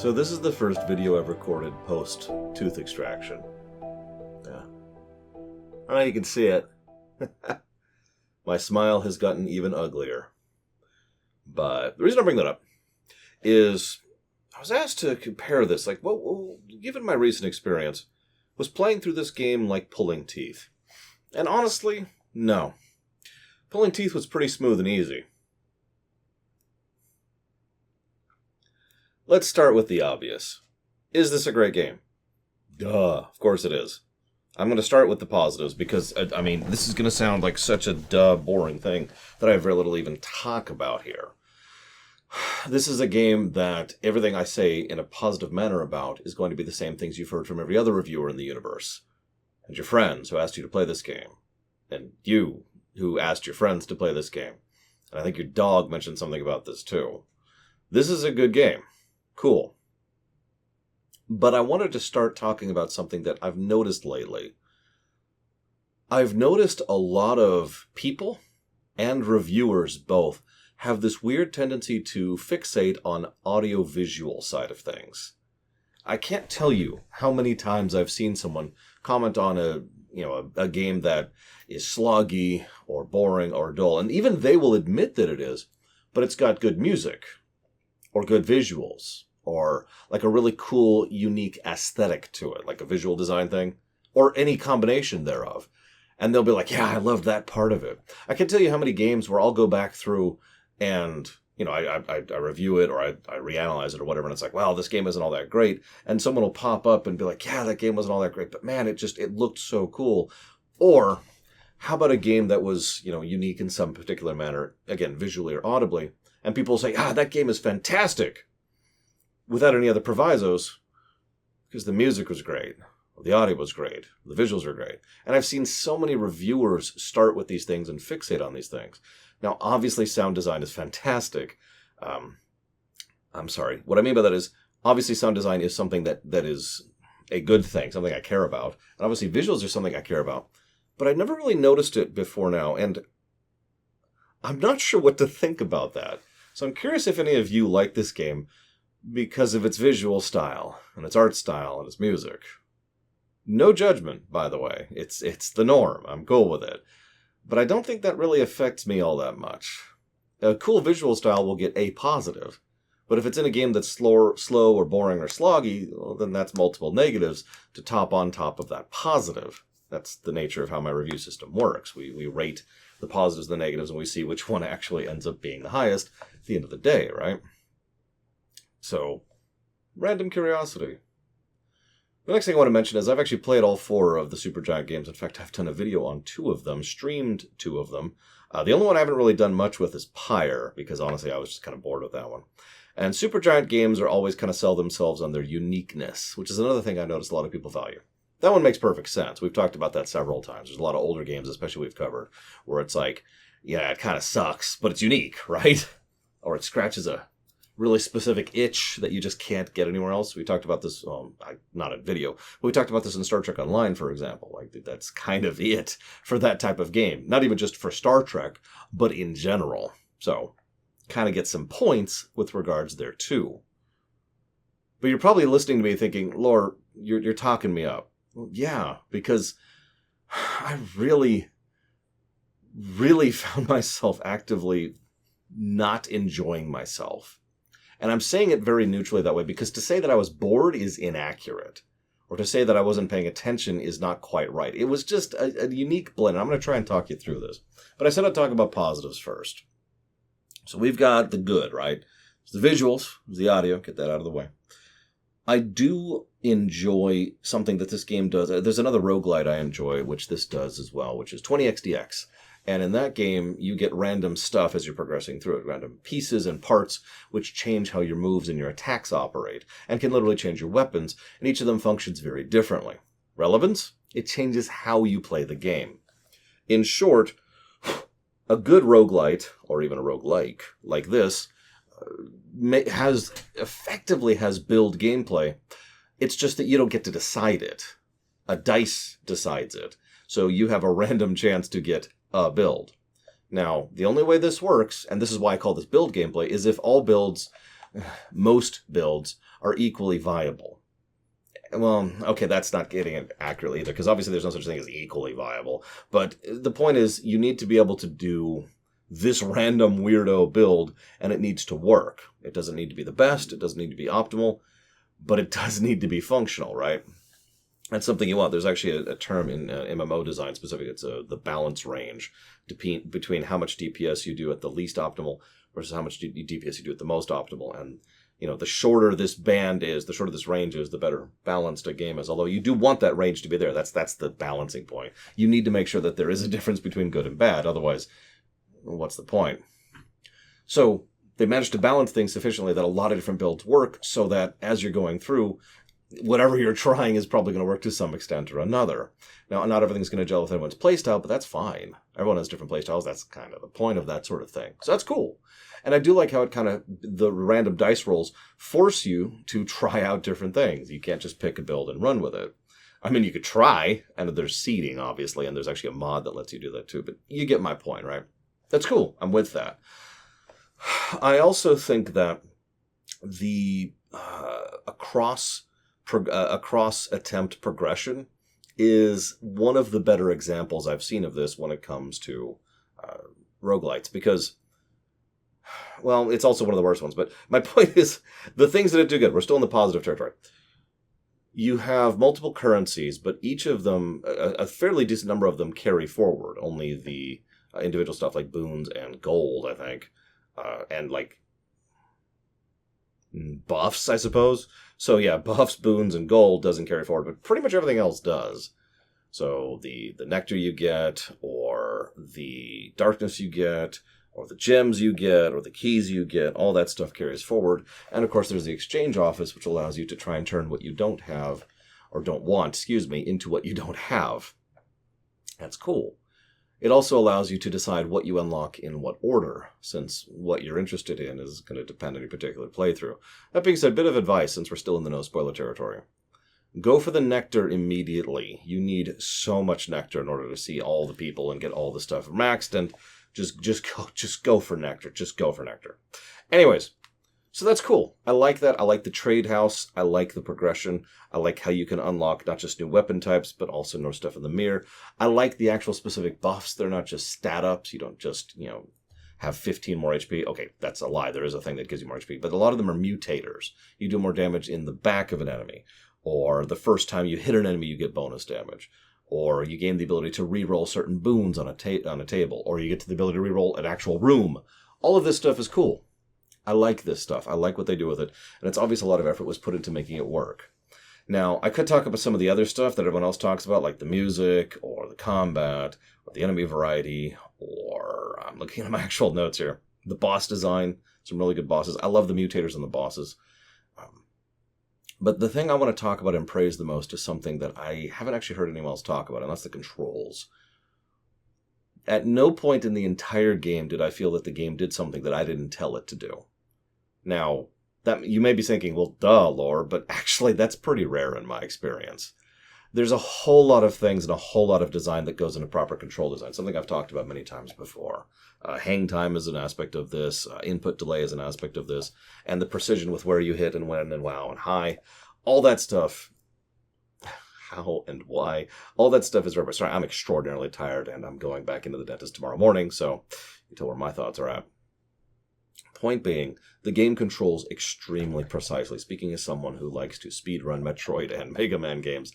So this is the first video I've recorded post-tooth extraction. Yeah. I don't know if you can see it. My smile has gotten even uglier. But the reason I bring that up is I was asked to compare this. Like, well, given my recent experience, was playing through this game like pulling teeth? And honestly, no. Pulling teeth was pretty smooth and easy. Let's start with the obvious. Is this a great game? Duh, of course it is. I'm going to start with the positives because, I mean, this is going to sound like such a boring thing that I have very little even talk about here. This is a game that everything I say in a positive manner about is going to be the same things you've heard from every other reviewer in the universe. And your friends who asked you to play this game. And you who asked your friends to play this game. And I think your dog mentioned something about this too. This is a good game. Cool. But I wanted to start talking about something that I've noticed lately. I've noticed a lot of people and reviewers both have this weird tendency to fixate on audio-visual side of things. I can't tell you how many times I've seen someone comment on a game that is sloggy or boring or dull, and even they will admit that it is, but it's got good music. Or good visuals, or like a really cool, unique aesthetic to it, like a visual design thing, or any combination thereof. And they'll be like, yeah, I loved that part of it. I can tell you how many games where I'll go back through and, I review it or I reanalyze it or whatever, and it's like, wow, this game isn't all that great. And someone will pop up and be like, yeah, that game wasn't all that great, but man, it looked so cool. Or how about a game that was, unique in some particular manner, again, visually or audibly, and people say, that game is fantastic, without any other provisos, because the music was great, the audio was great, the visuals were great. And I've seen so many reviewers start with these things and fixate on these things. Now, obviously, sound design is fantastic. I'm sorry. What I mean by that is, obviously, sound design is something that is a good thing, something I care about. And obviously, visuals are something I care about. But I've never really noticed it before now, and I'm not sure what to think about that. So I'm curious if any of you like this game because of its visual style, and its art style, and its music. No judgment, by the way. It's the norm. I'm cool with it. But I don't think that really affects me all that much. A cool visual style will get a positive. But if it's in a game that's slow or boring or sloggy, well, then that's multiple negatives to top on top of that positive. That's the nature of how my review system works. We rate the positives and the negatives, and we see which one actually ends up being the highest at the end of the day, right? So, random curiosity. The next thing I want to mention is I've actually played all 4 of the Supergiant games. In fact, I've done a video on 2 of them, streamed 2 of them. The only one I haven't really done much with is Pyre, because honestly I was just kind of bored with that one. And Supergiant games are always kind of sell themselves on their uniqueness, which is another thing I noticed a lot of people value. That one makes perfect sense. We've talked about that several times. There's a lot of older games, especially we've covered, where it's like, yeah, it kind of sucks, but it's unique, right? Or it scratches a really specific itch that you just can't get anywhere else. We talked about this, not in video, but we talked about this in Star Trek Online, for example. Like, that's kind of it for that type of game. Not even just for Star Trek, but in general. So, kind of get some points with regards there, too. But you're probably listening to me thinking, Lore, you're talking me up. Well, yeah, because I really found myself actively not enjoying myself. And I'm saying it very neutrally that way, because to say that I was bored is inaccurate. Or to say that I wasn't paying attention is not quite right. It was just a unique blend. I'm going to try and talk you through this. But I said I'd talk about positives first. So we've got the good, right? There's the visuals, there's the audio, get that out of the way. I do enjoy something that this game does. There's another roguelite I enjoy, which this does as well, which is 20xdx. And in that game, you get random stuff as you're progressing through it, random pieces and parts which change how your moves and your attacks operate, and can literally change your weapons, and each of them functions very differently. Relevance? It changes how you play the game. In short, a good roguelite, or even a roguelike, like this, effectively has build gameplay. It's just that you don't get to decide it. A dice decides it. So you have a random chance to get a build. Now, the only way this works, and this is why I call this build gameplay, is if all builds most builds are equally viable. Well, okay, that's not getting it accurately either, because obviously there's no such thing as equally viable. But the point is, you need to be able to do this random weirdo build, and it needs to work. It doesn't need to be the best, it doesn't need to be optimal, but it does need to be functional, right? That's something you want. There's actually a term in MMO design specific. It's the balance range between how much DPS you do at the least optimal versus how much DPS you do at the most optimal. And the shorter this band is, the shorter this range is, the better balanced a game is. Although you do want that range to be there. That's the balancing point. You need to make sure that there is a difference between good and bad. Otherwise, what's the point? So they managed to balance things sufficiently that a lot of different builds work, so that as you're going through, whatever you're trying is probably going to work to some extent or another. Now, not everything's going to gel with everyone's playstyle, but that's fine. Everyone has different playstyles. That's kind of the point of that sort of thing. So that's cool. And I do like how the random dice rolls force you to try out different things. You can't just pick a build and run with it. I mean, you could try, and there's seeding, obviously, and there's actually a mod that lets you do that too, but you get my point, right? That's cool. I'm with that. I also think that the across attempt progression is one of the better examples I've seen of this when it comes to roguelites, because, well, it's also one of the worst ones, but my point is, the things that it do good, we're still in the positive territory. You have multiple currencies, but each of them, a fairly decent number of them, carry forward. Only the individual stuff like boons and gold, I think, and like buffs, I suppose. So yeah, buffs, boons, and gold doesn't carry forward, but pretty much everything else does. So the nectar you get, or the darkness you get, or the gems you get, or the keys you get, all that stuff carries forward. And of course there's the exchange office, which allows you to try and turn what you don't have, or don't want, into what you don't have. That's cool. It also allows you to decide what you unlock in what order, since what you're interested in is going to depend on your particular playthrough. That being said, a bit of advice, since we're still in the no-spoiler territory. Go for the nectar immediately. You need so much nectar in order to see all the people and get all the stuff maxed, and just go for nectar. Just go for nectar. Anyways, so that's cool. I like that. I like the trade house. I like the progression. I like how you can unlock not just new weapon types, but also more stuff in the mirror. I like the actual specific buffs. They're not just stat ups. You don't just, have 15 more HP. Okay, that's a lie. There is a thing that gives you more HP, but a lot of them are mutators. You do more damage in the back of an enemy, or the first time you hit an enemy, you get bonus damage, or you gain the ability to reroll certain boons on a table, or you get to the ability to reroll an actual room. All of this stuff is cool. I like this stuff. I like what they do with it, and it's obvious a lot of effort was put into making it work. Now, I could talk about some of the other stuff that everyone else talks about, like the music, or the combat, or the enemy variety, or I'm looking at my actual notes here. The boss design, some really good bosses. I love the mutators and the bosses. But the thing I want to talk about and praise the most is something that I haven't actually heard anyone else talk about, and that's the controls. At no point in the entire game did I feel that the game did something that I didn't tell it to do. Now, that you may be thinking, well, duh, lore, but actually that's pretty rare in my experience. There's a whole lot of things and a whole lot of design that goes into proper control design, something I've talked about many times before. Hang time is an aspect of this, input delay is an aspect of this, and the precision with where you hit and when and wow and high, all that stuff, how and why, all that stuff is rubber. Sorry, I'm extraordinarily tired and I'm going back into the dentist tomorrow morning, so you tell where my thoughts are at. Point being, the game controls extremely precisely. Speaking as someone who likes to speedrun Metroid and Mega Man games,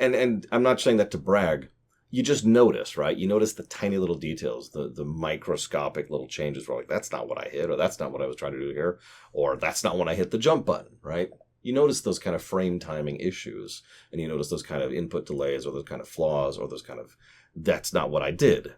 and I'm not saying that to brag, you just notice, right? You notice the tiny little details, the microscopic little changes where like, that's not what I hit, or that's not what I was trying to do here, or that's not when I hit the jump button, right? You notice those kind of frame timing issues, and you notice those kind of input delays, or those kind of flaws, or those kind of, that's not what I did.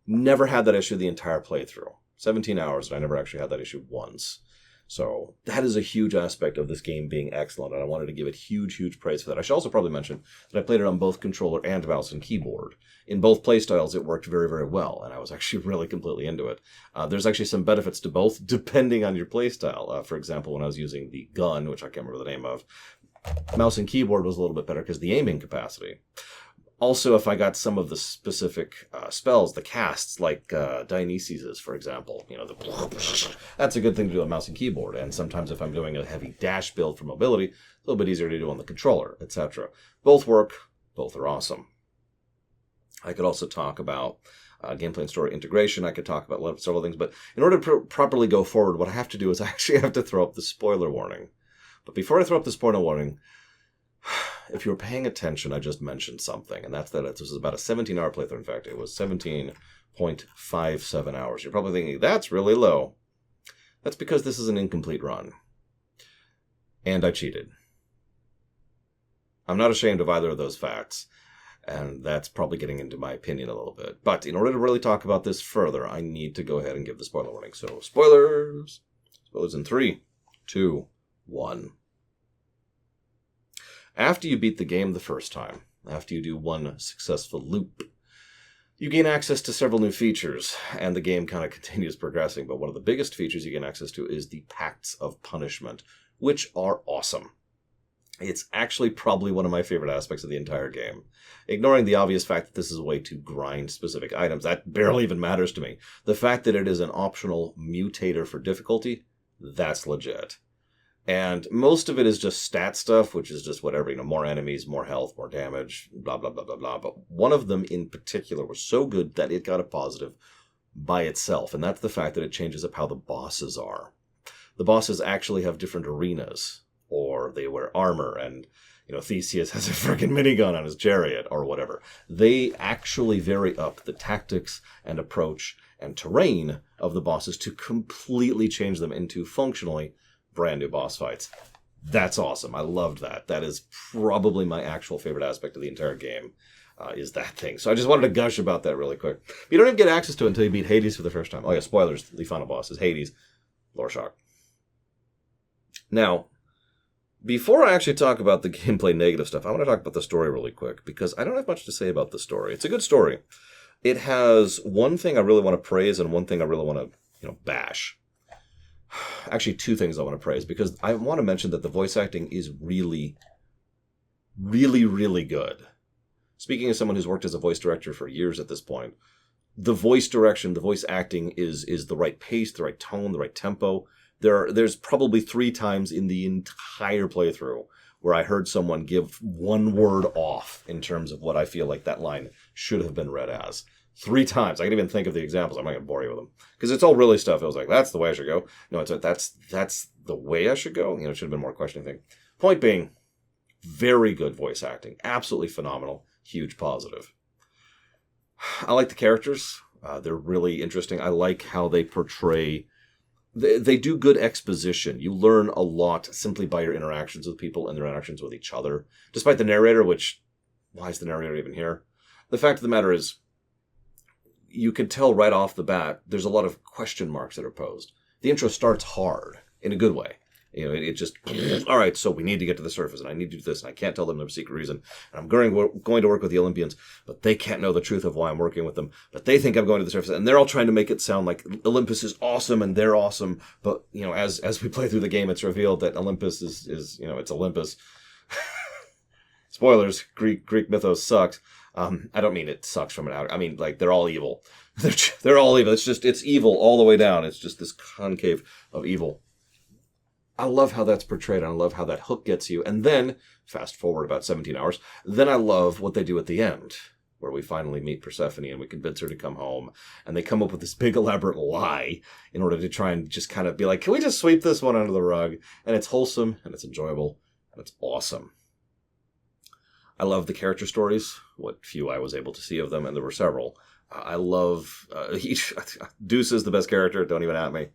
Never had that issue the entire playthrough. 17 hours, and I never actually had that issue once. So that is a huge aspect of this game being excellent, and I wanted to give it huge praise for that. I should also probably mention that I played it on both controller and mouse and keyboard. In both playstyles, it worked very well, and I was actually really completely into it. There's actually some benefits to both, depending on your playstyle. For example, when I was using the gun, which I can't remember the name of, mouse and keyboard was a little bit better because the aiming capacity. Also, if I got some of the specific spells, the casts, like Dionysius's, for example, that's a good thing to do on mouse and keyboard. And sometimes if I'm doing a heavy dash build for mobility, a little bit easier to do on the controller, etc. Both work. Both are awesome. I could also talk about gameplay and story integration. I could talk about several things. But in order to properly go forward, what I have to do is I actually have to throw up the spoiler warning. But before I throw up the spoiler warning, if you were paying attention, I just mentioned something, and that's that this was about a 17-hour playthrough. In fact, it was 17.57 hours. You're probably thinking, that's really low. That's because this is an incomplete run. And I cheated. I'm not ashamed of either of those facts, and that's probably getting into my opinion a little bit. But in order to really talk about this further, I need to go ahead and give the spoiler warning. So, spoilers! Spoilers in 3, 2, 1. After you beat the game the first time, after you do one successful loop, you gain access to several new features, and the game kind of continues progressing. But one of the biggest features you gain access to is the Pacts of Punishment, which are awesome. It's actually probably one of my favorite aspects of the entire game. Ignoring the obvious fact that this is a way to grind specific items, that barely even matters to me. The fact that it is an optional mutator for difficulty, that's legit. And most of it is just stat stuff, which is just whatever, more enemies, more health, more damage, blah, blah, blah, blah, blah. But one of them in particular was so good that it got a positive by itself. And that's the fact that it changes up how the bosses are. The bosses actually have different arenas, or they wear armor, and, Theseus has a freaking minigun on his chariot, or whatever. They actually vary up the tactics and approach and terrain of the bosses to completely change them into functionally brand new boss fights. That's awesome. I loved that. That is probably my actual favorite aspect of the entire game, is that thing. So I just wanted to gush about that really quick. But you don't even get access to it until you beat Hades for the first time. Oh yeah, spoilers. The final boss is Hades. Loreshok. Now, before I actually talk about the gameplay negative stuff, I want to talk about the story really quick, because I don't have much to say about the story. It's a good story. It has one thing I really want to praise and one thing I really want to, bash. Actually, two things I want to praise, because I want to mention that the voice acting is really, really, really good. Speaking as someone who's worked as a voice director for years at this point, the voice direction, the voice acting is the right pace, the right tone, the right tempo. There's probably 3 times in the entire playthrough where I heard someone give one word off in terms of what I feel like that line should have been read as. 3 times. I can even think of the examples. I'm not going to bore you with them. Because it's all really stuff. It was like, that's the way I should go. No, that's the way I should go. It should have been more questioning thing. Point being, very good voice acting. Absolutely phenomenal. Huge positive. I like the characters. They're really interesting. I like how they portray... They do good exposition. You learn a lot simply by your interactions with people and their interactions with each other. Despite the narrator, which... Why is the narrator even here? The fact of the matter is, you can tell right off the bat, there's a lot of question marks that are posed. The intro starts hard, in a good way. It just, all right, so we need to get to the surface, and I need to do this, and I can't tell them their secret reason. And I'm going to work with the Olympians, but they can't know the truth of why I'm working with them. But they think I'm going to the surface, and they're all trying to make it sound like Olympus is awesome, and they're awesome. But, as we play through the game, it's revealed that Olympus is it's Olympus. Spoilers, Greek mythos sucks. I don't mean it sucks from an outer. I mean, like, they're all evil. They're all evil. It's evil all the way down. It's just this concave of evil. I love how that's portrayed. I love how that hook gets you. And then, fast forward about 17 hours, then I love what they do at the end, where we finally meet Persephone and we convince her to come home. And they come up with this big elaborate lie in order to try and just kind of be like, can we just sweep this one under the rug? And it's wholesome, and it's enjoyable, and it's awesome. I love the character stories, what few I was able to see of them, and there were several. I love... Deuce is the best character, don't even at me.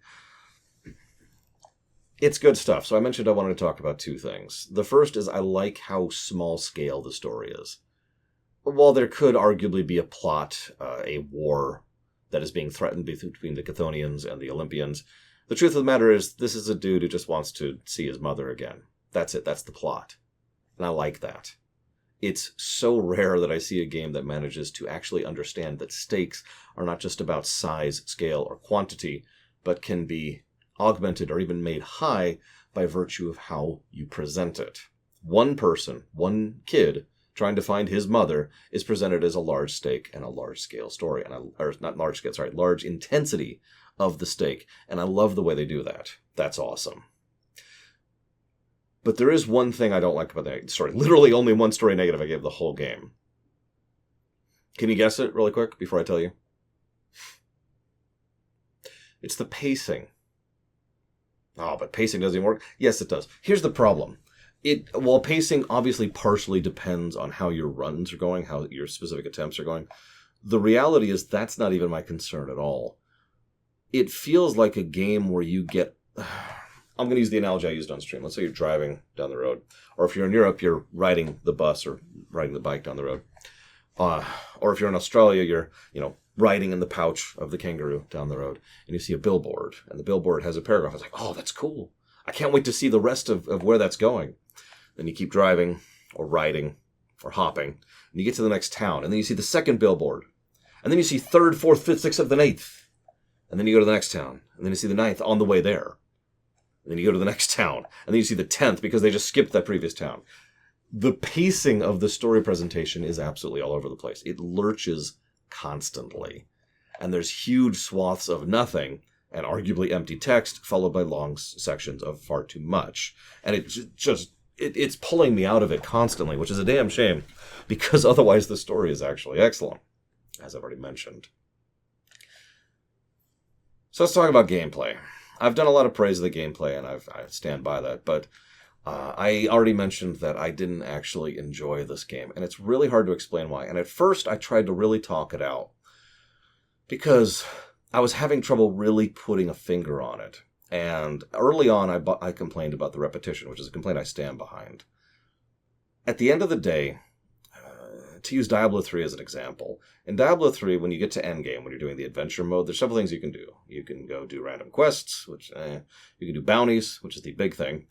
It's good stuff. So I mentioned I wanted to talk about 2 things. The first is I like how small scale the story is. While there could arguably be a plot, a war that is being threatened between the Chthonians and the Olympians, the truth of the matter is this is a dude who just wants to see his mother again. That's it. That's the plot. And I like that. It's so rare that I see a game that manages to actually understand that stakes are not just about size, scale, or quantity, but can be augmented or even made high by virtue of how you present it. One person, one kid, trying to find his mother is presented as a large stake and a large-scale story. Or not large-scale, sorry, large intensity of the stake. And I love the way they do that. That's awesome. But there is one thing I don't like about the story. Literally only one story negative I gave the whole game. Can you guess it really quick before I tell you? It's the pacing. Oh, but pacing doesn't even work? Yes, it does. Here's the problem. While pacing obviously partially depends on how your runs are going, how your specific attempts are going, the reality is that's not even my concern at all. It feels like a game where you get... I'm going to use the analogy I used on stream. Let's say you're driving down the road. Or if you're in Europe, you're riding the bus or riding the bike down the road. Or if you're in Australia, you're, riding in the pouch of the kangaroo down the road. And you see a billboard. And the billboard has a paragraph. It's like, oh, that's cool. I can't wait to see the rest of where that's going. Then you keep driving or riding or hopping. And you get to the next town. And then you see the second billboard. And then you see third, fourth, fifth, sixth, seventh, and eighth. And then you go to the next town. And then you see the ninth on the way there. And then you go to the next town. And then you see the 10th because they just skipped that previous town. The pacing of the story presentation is absolutely all over the place. It lurches constantly. And there's huge swaths of nothing and arguably empty text followed by long sections of far too much. And it's pulling me out of it constantly, which is a damn shame because otherwise the story is actually excellent, as I've already mentioned. So let's talk about gameplay. I've done a lot of praise of the gameplay, and I stand by that, but I already mentioned that I didn't actually enjoy this game, and it's really hard to explain why. And at first, I tried to really talk it out, because I was having trouble really putting a finger on it. And early on, I complained about the repetition, which is a complaint I stand behind. At the end of the day, to use Diablo 3 as an example, in Diablo 3, when you get to endgame, when you're doing the adventure mode, there's several things you can do. You can go do random quests, which you can do bounties, which is the big thing,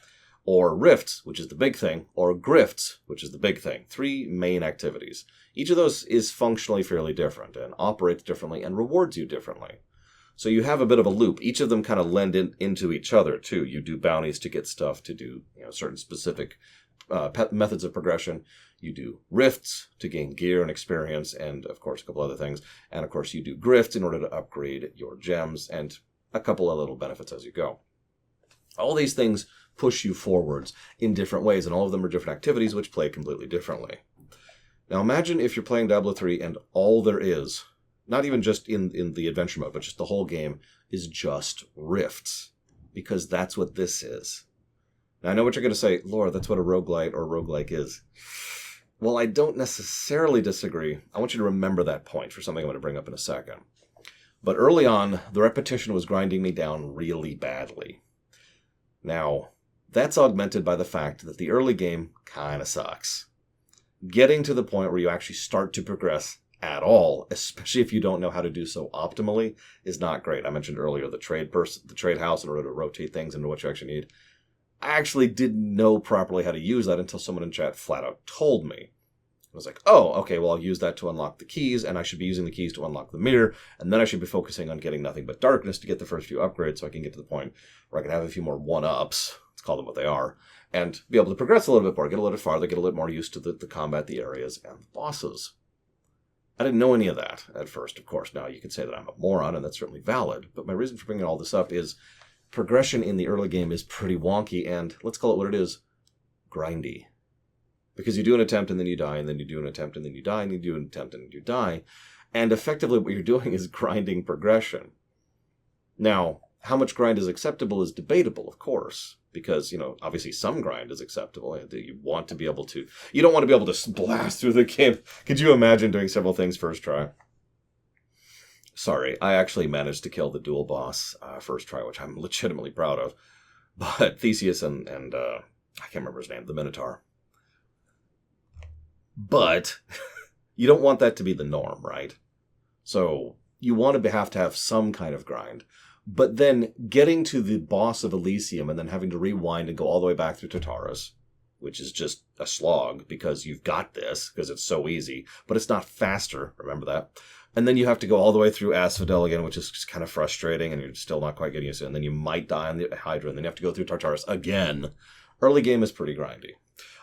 or rifts, which is the big thing, or grifts, which is the big thing. 3 main activities. Each of those is functionally fairly different and operates differently and rewards you differently. So you have a bit of a loop. Each of them kind of lend into each other, too. You do bounties to get stuff, to do certain specific methods of progression. You do rifts to gain gear and experience, and, of course, a couple other things. And, of course, you do grifts in order to upgrade your gems, and a couple of little benefits as you go. All these things push you forwards in different ways, and all of them are different activities which play completely differently. Now, imagine if you're playing Diablo 3 and all there is, not even just in the adventure mode, but just the whole game, is just rifts. Because that's what this is. Now, I know what you're going to say, Laura, that's what a roguelite or roguelike is. Well, I don't necessarily disagree. I want you to remember that point for something I'm going to bring up in a second. But early on, the repetition was grinding me down really badly. Now, that's augmented by the fact that the early game kind of sucks. Getting to the point where you actually start to progress at all, especially if you don't know how to do so optimally, is not great. I mentioned earlier the trade house in order to rotate things into what you actually need. I actually didn't know properly how to use that until someone in chat flat out told me. I was like, oh, okay, well, I'll use that to unlock the keys, and I should be using the keys to unlock the mirror, and then I should be focusing on getting nothing but darkness to get the first few upgrades so I can get to the point where I can have a few more one-ups, let's call them what they are, and be able to progress a little bit more, get a little farther, get a little more used to the combat, the areas, and the bosses. I didn't know any of that at first, of course. Now, you could say that I'm a moron, and that's certainly valid, but my reason for bringing all this up is progression in the early game is pretty wonky, and let's call it what it is, grindy. Because you do an attempt, and then you die, and then you do an attempt, and then you die, and you do an attempt, and you die. And effectively what you're doing is grinding progression. Now, how much grind is acceptable is debatable, of course. Because, obviously some grind is acceptable. You want to be able to... You don't want to be able to blast through the game. Could you imagine doing several things first try? Sorry, I actually managed to kill the dual boss first try, which I'm legitimately proud of. But Theseus and I can't remember his name, the Minotaur. But you don't want that to be the norm, right? So you want to have some kind of grind. But then getting to the boss of Elysium and then having to rewind and go all the way back through Tartarus, which is just a slog because you've got this, because it's so easy. But it's not faster, remember that. And then you have to go all the way through Asphodel again, which is just kind of frustrating, and you're still not quite getting used to it. And then you might die on the Hydra, and then you have to go through Tartarus again. Early game is pretty grindy.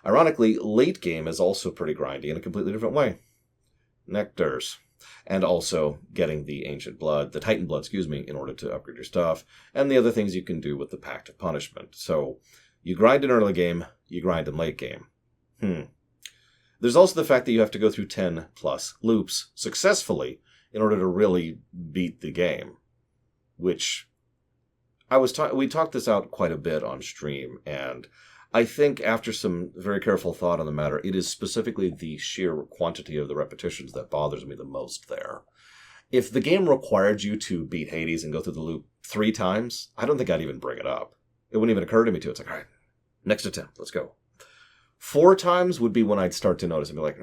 Ironically, late game is also pretty grindy in a completely different way. Nectars. And also getting the ancient blood, the Titan blood, in order to upgrade your stuff, and the other things you can do with the Pact of Punishment. So, you grind in early game, you grind in late game. There's also the fact that you have to go through 10 plus loops successfully in order to really beat the game. Which, we talked this out quite a bit on stream, and I think after some very careful thought on the matter, it is specifically the sheer quantity of the repetitions that bothers me the most there. If the game required you to beat Hades and go through the loop 3 times, I don't think I'd even bring it up. It wouldn't even occur to me to. It's like, all right, next attempt, let's go. 4 times would be when I'd start to notice and be like,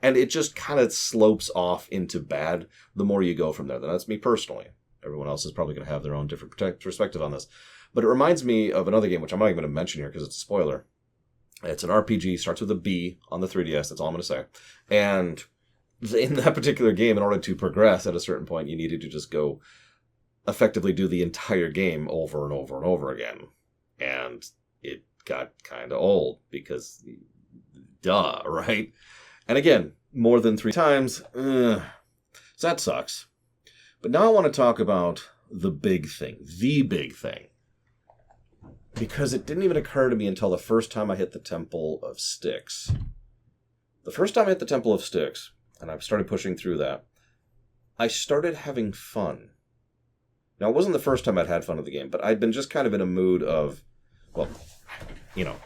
and it just kind of slopes off into bad the more you go from there. That's me personally. Everyone else is probably going to have their own different perspective on this. But it reminds me of another game, which I'm not even going to mention here because it's a spoiler. It's an RPG, starts with a B on the 3DS, that's all I'm going to say. And in that particular game, in order to progress at a certain point, you needed to just go effectively do the entire game over and over and over again. And it got kind of old because, duh, right? And again, more than 3 times, so that sucks. But now I want to talk about the big thing. Because it didn't even occur to me until the first time I hit the Temple of Styx. The first time I hit the Temple of Styx, and I started pushing through that, I started having fun. Now, it wasn't the first time I'd had fun with the game, but I'd been just kind of in a mood of, well, I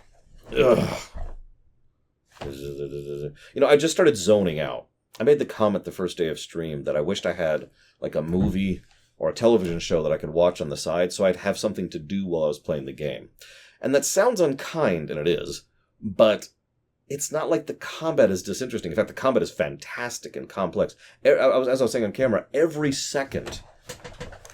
just started zoning out. I made the comment the first day of stream that I wished I had like a movie or a television show that I could watch on the side so I'd have something to do while I was playing the game. And that sounds unkind, and it is, but it's not like the combat is disinteresting. In fact, the combat is fantastic and complex. As I was saying on camera, every second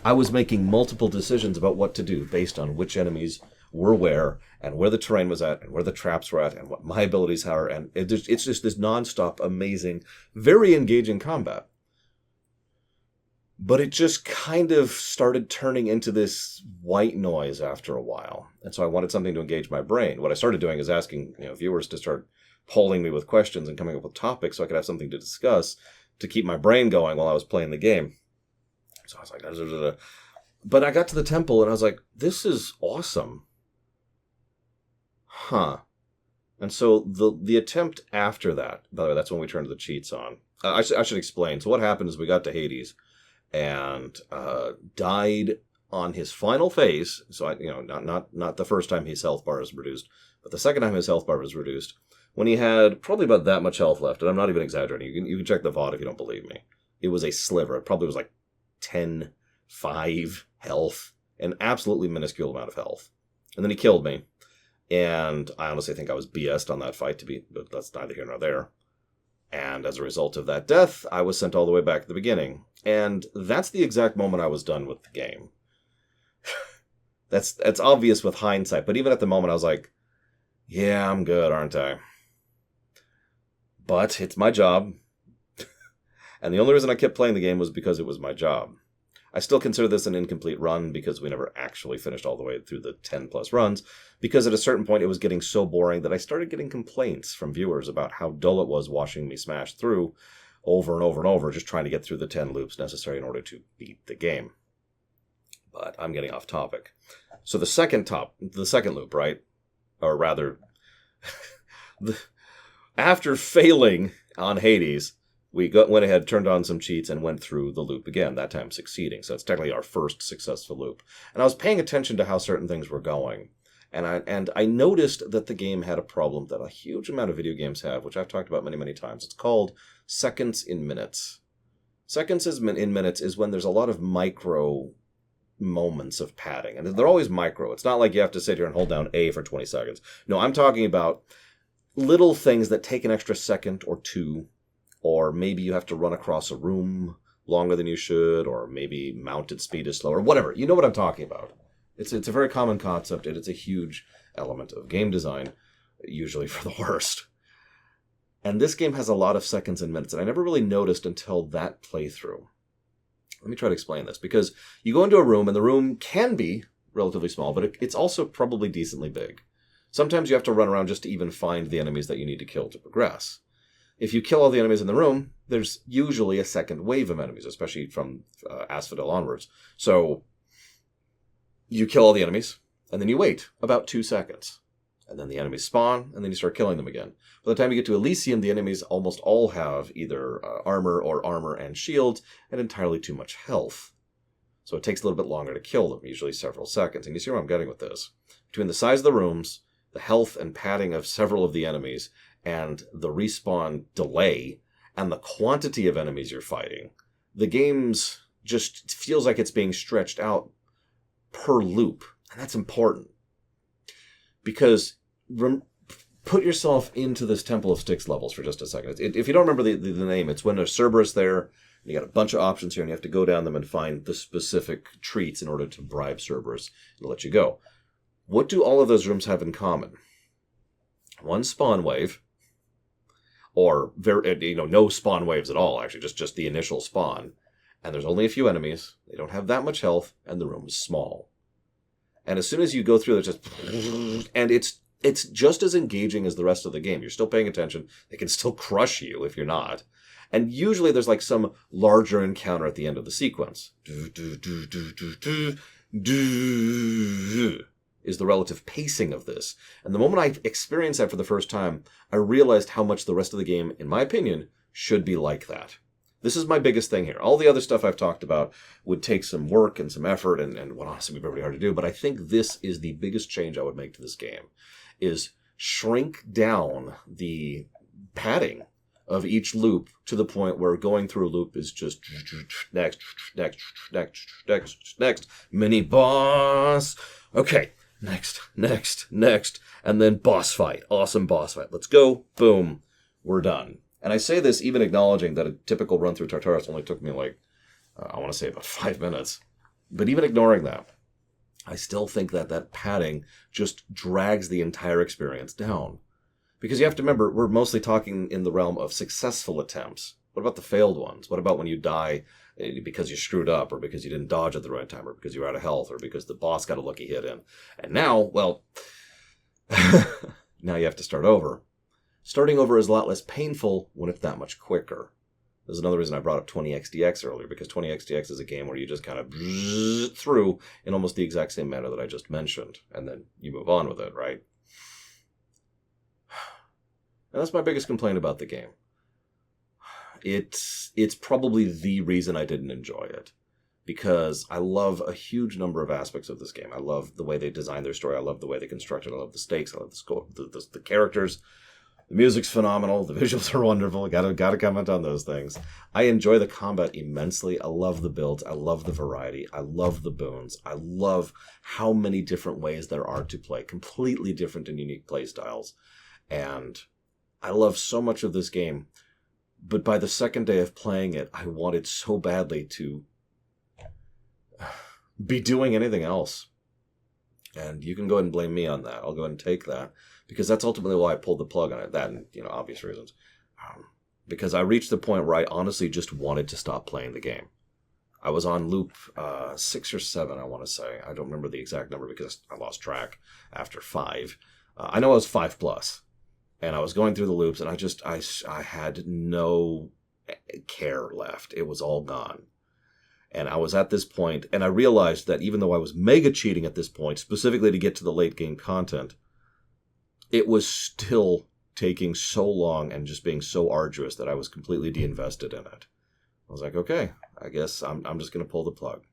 I was making multiple decisions about what to do based on which enemies were where, and where the terrain was at, and where the traps were at, and what my abilities are, and it's just this non-stop, amazing, very engaging combat. But it just kind of started turning into this white noise after a while. And so I wanted something to engage my brain. What I started doing is asking viewers to start polling me with questions and coming up with topics so I could have something to discuss to keep my brain going while I was playing the game. So I was like, but I got to the temple and I was like, this is awesome. And so the attempt after that, by the way, that's when we turned the cheats on. I should explain. So what happened is we got to Hades and died on his final phase. So not the first time his health bar is reduced, but the second time his health bar was reduced, when he had probably about that much health left. And I'm not even exaggerating. You can check the VOD if you don't believe me. It was a sliver. It probably was like 10, 5 health, an absolutely minuscule amount of health. And then he killed me. And I honestly think I was BS'd on that fight, but that's neither here nor there. And as a result of that death, I was sent all the way back to the beginning. And that's the exact moment I was done with the game. That's obvious with hindsight, but even at the moment I was like, yeah, I'm good, aren't I? But it's my job. And the only reason I kept playing the game was because it was my job. I still consider this an incomplete run because we never actually finished all the way through the 10 plus runs, because at a certain point it was getting so boring that I started getting complaints from viewers about how dull it was watching me smash through over and over and over, just trying to get through the 10 loops necessary in order to beat the game. But I'm getting off topic. So the second loop, right? Or rather, after failing on Hades, we went ahead, turned on some cheats, and went through the loop again, that time succeeding. So it's technically our first successful loop. And I was paying attention to how certain things were going. And I noticed that the game had a problem that a huge amount of video games have, which I've talked about many, many times. It's called seconds in minutes. Seconds in minutes is when there's a lot of micro moments of padding. And they're always micro. It's not like you have to sit here and hold down A for 20 seconds. No, I'm talking about little things that take an extra second or two. Or maybe you have to run across a room longer than you should, or maybe mounted speed is slower, whatever. You know what I'm talking about. It's a very common concept, and it's a huge element of game design, usually for the worst. And this game has a lot of seconds and minutes, and I never really noticed until that playthrough. Let me try to explain this, because you go into a room, and the room can be relatively small, but it's also probably decently big. Sometimes you have to run around just to even find the enemies that you need to kill to progress. If you kill all the enemies in the room, there's usually a second wave of enemies, especially from Asphodel onwards. So you kill all the enemies, and then you wait about 2 seconds. And then the enemies spawn, and then you start killing them again. By the time you get to Elysium, the enemies almost all have either armor or armor and shields, and entirely too much health. So it takes a little bit longer to kill them, usually several seconds. And you see where I'm getting with this. Between the size of the rooms, the health and padding of several of the enemies, and the respawn delay, and the quantity of enemies you're fighting, the game's just feels like it's being stretched out per loop. And that's important. Because put yourself into this Temple of Styx levels for just a second. If you don't remember the name, it's when there's Cerberus there, and you got a bunch of options here, and you have to go down them and find the specific treats in order to bribe Cerberus and let you go. What do all of those rooms have in common? One spawn wave, or no spawn waves at all, actually, just the initial spawn. And there's only a few enemies, they don't have that much health, and the room is small. And as soon as you go through, it's just... And it's just as engaging as the rest of the game. You're still paying attention. They can still crush you if you're not. And usually there's like some larger encounter at the end of the sequence. Is the relative pacing of this. And the moment I experienced that for the first time, I realized how much the rest of the game, in my opinion, should be like that. This is my biggest thing here. All the other stuff I've talked about would take some work and some effort and would honestly be very hard to do. But I think this is the biggest change I would make to this game, is shrink down the padding of each loop to the point where going through a loop is just next, mini boss. Okay, next, and then boss fight. Awesome boss fight. Let's go. Boom. We're done. And I say this even acknowledging that a typical run through Tartarus only took me I want to say about 5 minutes. But even ignoring that, I still think that padding just drags the entire experience down. Because you have to remember, we're mostly talking in the realm of successful attempts. What about the failed ones? What about when you die because you screwed up, or because you didn't dodge at the right time, or because you were out of health, or because the boss got a lucky hit in? And now, well, now you have to start over. Starting over is a lot less painful when it's that much quicker. There's another reason I brought up 20xdx earlier, because 20xdx is a game where you just kind of through in almost the exact same manner that I just mentioned, and then you move on with it, right? And that's my biggest complaint about the game. It's probably the reason I didn't enjoy it, because I love a huge number of aspects of this game. I love the way they designed their story. I love the way they constructed it. I love the stakes. I love the scope, the characters. The music's phenomenal. The visuals are wonderful. Gotta comment on those things. I enjoy the combat immensely. I love the builds. I love the variety. I love the boons. I love how many different ways there are to play. Completely different and unique play styles. And I love so much of this game. But by the second day of playing it, I wanted so badly to be doing anything else. And you can go ahead and blame me on that. I'll go ahead and take that. Because that's ultimately why I pulled the plug on it. That and, obvious reasons. Because I reached the point where I honestly just wanted to stop playing the game. I was on loop 6 or 7, I want to say. I don't remember the exact number because I lost track after 5. I know I was 5+. And I was going through the loops, and I had no care left. It was all gone. And I was at this point, and I realized that even though I was mega cheating at this point, specifically to get to the late game content, it was still taking so long and just being so arduous that I was completely de-invested in it. I was like, okay, I guess I'm just going to pull the plug.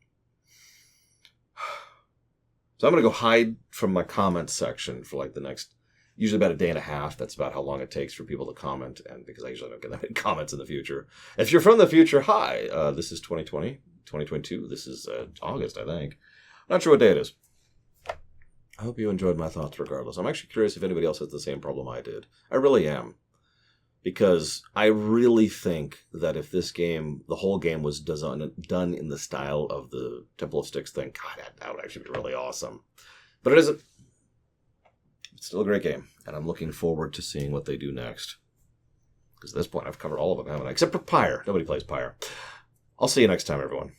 So I'm going to go hide from my comments section for the next, usually about a day and a half. That's about how long it takes for people to comment, and because I usually don't get that many comments in the future. If you're from the future, hi. This is 2022. This is August, I think. Not sure what day it is. I hope you enjoyed my thoughts regardless. I'm actually curious if anybody else has the same problem I did. I really am. Because I really think that if this game, the whole game was done in the style of the Temple of Styx thing, God, that would actually be really awesome. But it isn't. It's still a great game. And I'm looking forward to seeing what they do next. Because at this point, I've covered all of them, haven't I? Except for Pyre. Nobody plays Pyre. I'll see you next time, everyone.